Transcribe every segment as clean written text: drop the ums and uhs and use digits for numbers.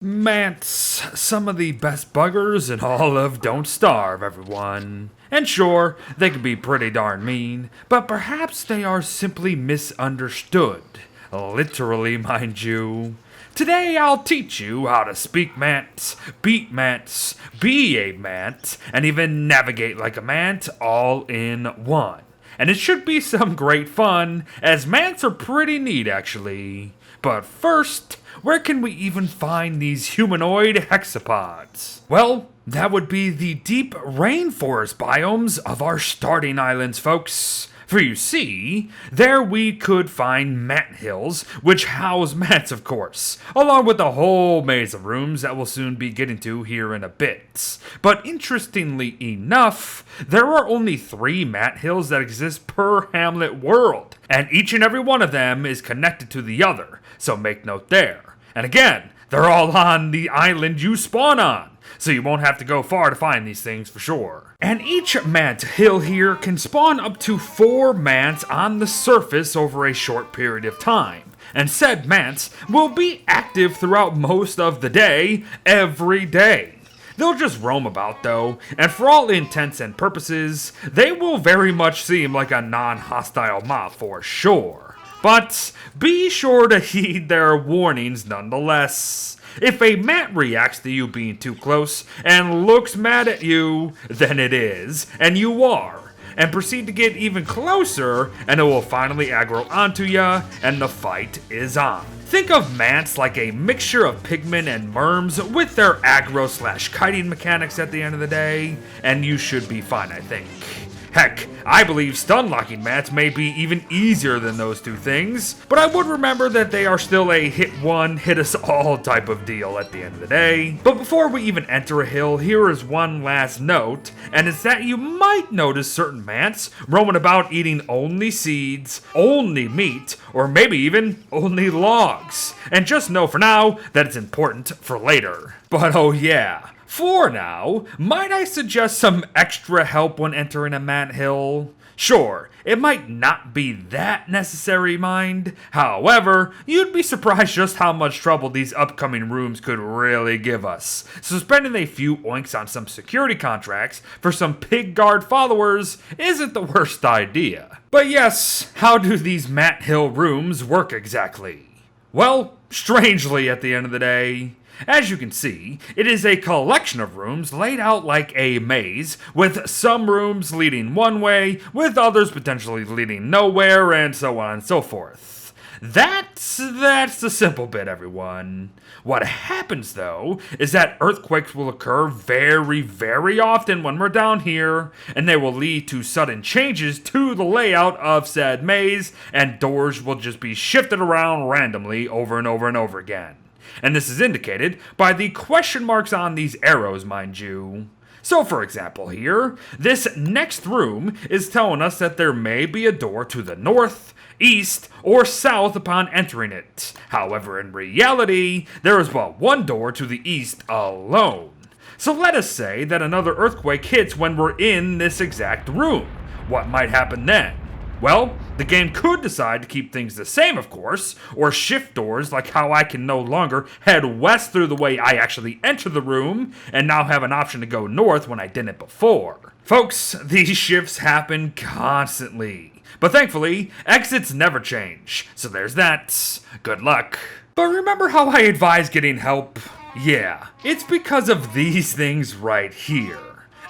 Mants, some of the best buggers in all of Don't Starve, everyone. And sure, they can be pretty darn mean, but perhaps they are simply misunderstood. Literally, mind you. Today I'll teach you how to speak Mants, beat Mants, be a Mant, and even navigate like a Mant all in one. And it should be some great fun, as Mants are pretty neat actually. But first, where can we even find these humanoid hexapods? Well, that would be the deep rainforest biomes of our starting islands, folks. For you see, there we could find Mant Hills, which house Mants, of course, along with a whole maze of rooms that we'll soon be getting to here in a bit. But interestingly enough, there are only 3 Mant Hills that exist per Hamlet world, and each and every one of them is connected to the other, so make note there. And again, they're all on the island you spawn on, so you won't have to go far to find these things for sure. And each Mant Hill here can spawn up to 4 Mants on the surface over a short period of time. And said Mants will be active throughout most of the day, every day. They'll just roam about though, and for all intents and purposes, they will very much seem like a non-hostile mob for sure. But be sure to heed their warnings nonetheless. If a Mant reacts to you being too close and looks mad at you, then it is, and you are. And proceed to get even closer, and it will finally aggro onto ya, and the fight is on. Think of Mants like a mixture of pigmen and merms with their aggro/kiting mechanics at the end of the day, and you should be fine, I think. Heck, I believe stun-locking Mants may be even easier than those two things, but I would remember that they are still a hit one, hit us all type of deal at the end of the day. But before we even enter a hill, here is one last note, and it's that you might notice certain Mants roaming about eating only seeds, only meat, or maybe even only logs. And just know for now that it's important for later. But oh yeah. For now, might I suggest some extra help when entering a Mant Hill? Sure, it might not be that necessary, mind. However, you'd be surprised just how much trouble these upcoming rooms could really give us. So spending a few oinks on some security contracts for some pig guard followers isn't the worst idea. But yes, how do these Mant Hill rooms work exactly? Well, strangely at the end of the day. As you can see, it is a collection of rooms laid out like a maze, with some rooms leading one way, with others potentially leading nowhere, and so on and so forth. That's the simple bit, everyone. What happens, though, is that earthquakes will occur very, very often when we're down here, and they will lead to sudden changes to the layout of said maze, and doors will just be shifted around randomly over and over and over again. And this is indicated by the question marks on these arrows, mind you. So for example here, this next room is telling us that there may be a door to the north, east, or south upon entering it. However, in reality, there is but one door to the east alone. So let us say that another earthquake hits when we're in this exact room. What might happen then? Well, the game could decide to keep things the same, of course, or shift doors like how I can no longer head west through the way I actually enter the room, and now have an option to go north when I didn't before. Folks, these shifts happen constantly. But thankfully, exits never change, so there's that. Good luck. But remember how I advise getting help? Yeah, it's because of these things right here.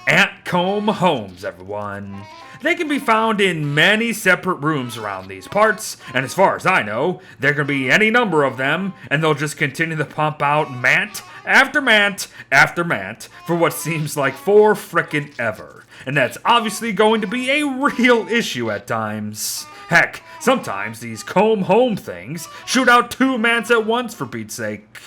Ant comb homes, everyone. They can be found in many separate rooms around these parts, and as far as I know, there can be any number of them, and they'll just continue to pump out Mant after Mant after Mant for what seems like 4 frickin' ever. And that's obviously going to be a real issue at times. Heck, sometimes these comb home things shoot out 2 Mants at once for Pete's sake.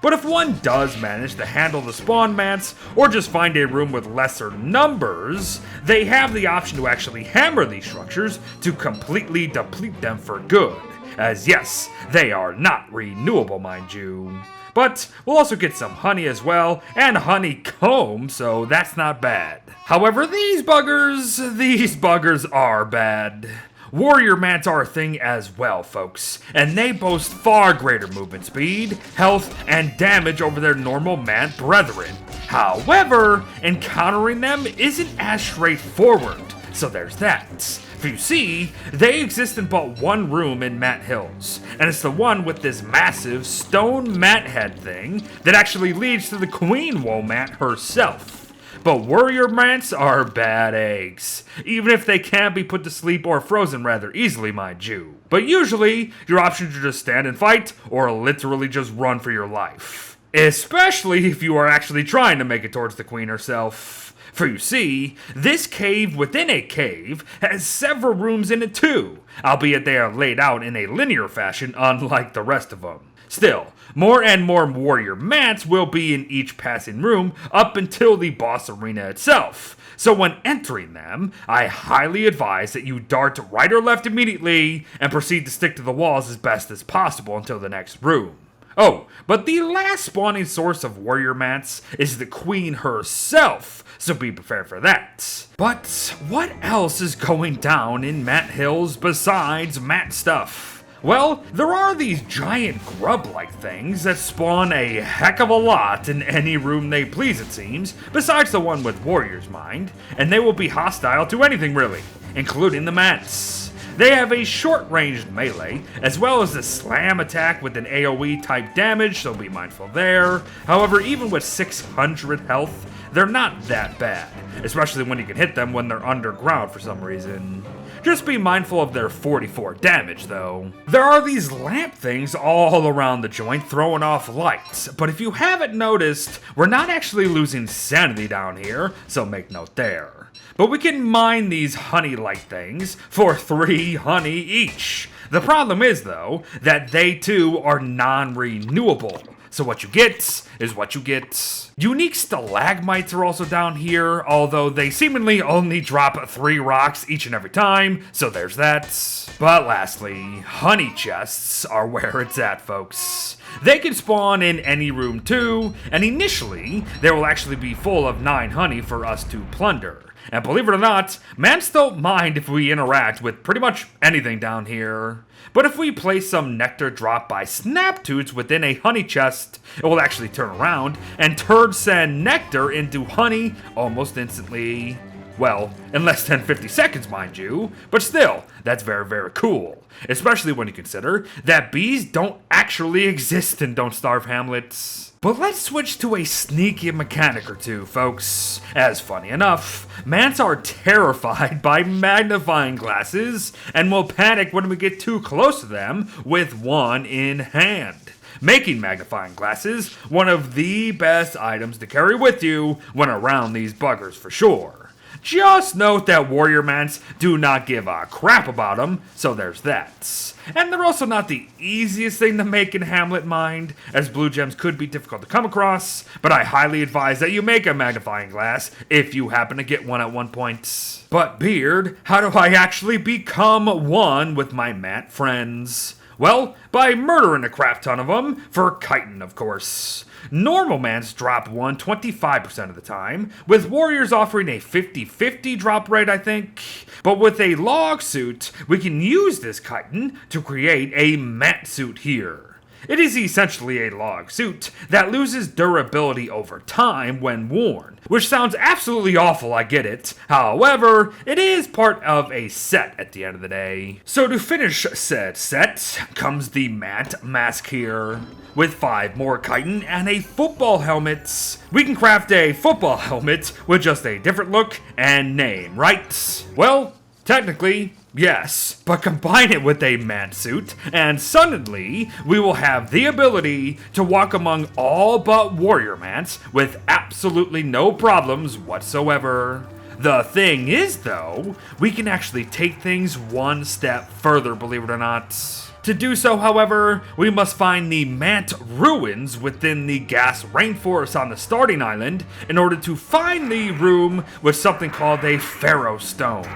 But if one does manage to handle the spawn Mants, or just find a room with lesser numbers, they have the option to actually hammer these structures to completely deplete them for good. As yes, they are not renewable, mind you. But we'll also get some honey as well, and honeycomb, so that's not bad. However, these buggers are bad. warrior mants are a thing as well, folks, and they boast far greater movement speed, health, and damage over their normal mant brethren. However, encountering them isn't as straightforward, so there's that. For you see, they exist in but one room in Mant Hills, and it's the one with this massive stone mant head thing that actually leads to the Queen Womant herself. But warrior mants are bad eggs, even if they can be put to sleep or frozen rather easily, mind you. But usually, your options are just stand and fight, or literally just run for your life. Especially if you are actually trying to make it towards the queen herself. For you see, this cave within a cave has several rooms in it too, albeit they are laid out in a linear fashion unlike the rest of them. Still, more and more warrior mants will be in each passing room up until the boss arena itself. So when entering them, I highly advise that you dart right or left immediately and proceed to stick to the walls as best as possible until the next room. Oh, but the last spawning source of warrior mants is the queen herself, so be prepared for that. But what else is going down in Mant Hills besides mant stuff? Well, there are these giant grub-like things that spawn a heck of a lot in any room they please, it seems, besides the one with Warrior's Mind, and they will be hostile to anything really, including the Mants. They have a short-ranged melee, as well as a slam attack with an AoE type damage, so be mindful there. However, even with 600 health, they're not that bad, especially when you can hit them when they're underground for some reason. Just be mindful of their 44 damage, though. There are these lamp things all around the joint throwing off lights, but if you haven't noticed, we're not actually losing sanity down here, so make note there. But we can mine these honey-like things for 3 honey each. The problem is, though, that they too are non-renewable. So what you get is what you get. Unique stalagmites are also down here, although they seemingly only drop 3 rocks each and every time, so there's that. But lastly, honey chests are where it's at, folks. They can spawn in any room too, and initially, they will actually be full of 9 honey for us to plunder. And believe it or not, mants don't mind if we interact with pretty much anything down here. But if we place some nectar dropped by snaptoots within a honey chest, it will actually turn around and send nectar into honey almost instantly. Well, in less than 50 seconds, mind you, but still, that's very, very cool. Especially when you consider that bees don't actually exist in Don't Starve Hamlet. But let's switch to a sneaky mechanic or two, folks. As funny enough, mants are terrified by magnifying glasses and will panic when we get too close to them with one in hand, making magnifying glasses one of the best items to carry with you when around these buggers for sure. Just note that warrior mants do not give a crap about them, so there's that. And they're also not the easiest thing to make in Hamlet, mind, as blue gems could be difficult to come across, but I highly advise that you make a magnifying glass if you happen to get one at one point. But Beard, how do I actually become one with my mant friends? Well, by murdering a crap ton of them, for chitin, of course. Normal mants drop one 25% of the time, with warriors offering a 50-50 drop rate, I think. But with a log suit, we can use this chitin to create a mant suit here. It is essentially a log suit that loses durability over time when worn, which sounds absolutely awful, I get it. However, it is part of a set at the end of the day. So to finish said set comes the Mant mask here. With 5 more chitin and a football helmet. We can craft a football helmet with just a different look and name, right? Well, technically, yes, but combine it with a man suit, and suddenly we will have the ability to walk among all but warrior mants with absolutely no problems whatsoever. The thing is, though, we can actually take things one step further, believe it or not. To do so, however, we must find the Mant ruins within the gas rainforest on the starting island in order to find the room with something called a Pherostone.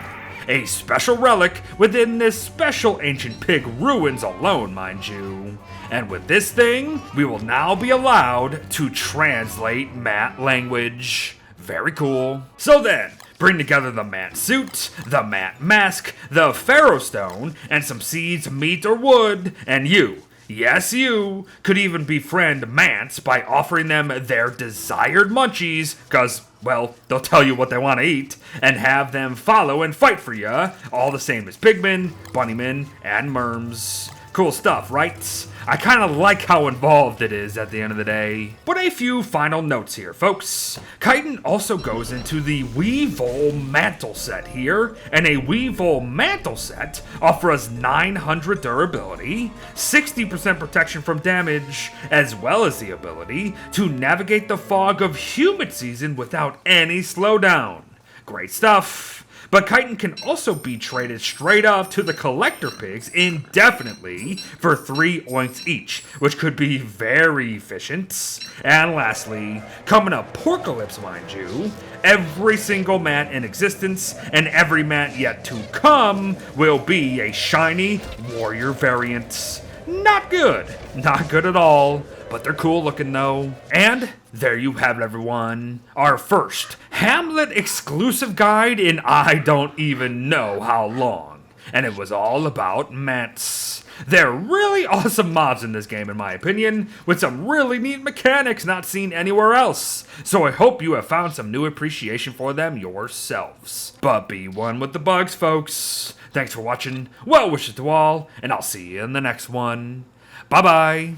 A special relic within this special ancient pig ruins alone, mind you. And with this thing, we will now be allowed to translate Mant language. Very cool. So then, Bring together the Mant suit, the Mant mask, the Pherostone, and some seeds, meat, or wood, and you, yes you, could even befriend Mants by offering them their desired munchies, cause, well, they'll tell you what they want to eat, and have them follow and fight for ya, all the same as Pigmen, Bunnymen, and Merms. Cool stuff, right? I kind of like how involved it is at the end of the day. But a few final notes here, folks. Chitin also goes into the Weevil Mantle set here, and a Weevil Mantle set offers 900 durability, 60% protection from damage, as well as the ability to navigate the fog of humid season without any slowdown. Great stuff. But chitin can also be traded straight up to the collector pigs indefinitely for 3 oinks each, which could be very efficient. And lastly, coming up Porcalypse, mind you, every single Mant in existence and every Mant yet to come will be a shiny warrior variant. Not good. Not good at all. But they're cool looking though. And there you have it, everyone. Our first Hamlet exclusive guide in I don't even know how long. And it was all about Mants. They're really awesome mobs in this game in my opinion, with some really neat mechanics not seen anywhere else. So I hope you have found some new appreciation for them yourselves. But be one with the bugs, folks. Thanks for watching, well wishes to all, and I'll see you in the next one. Bye bye.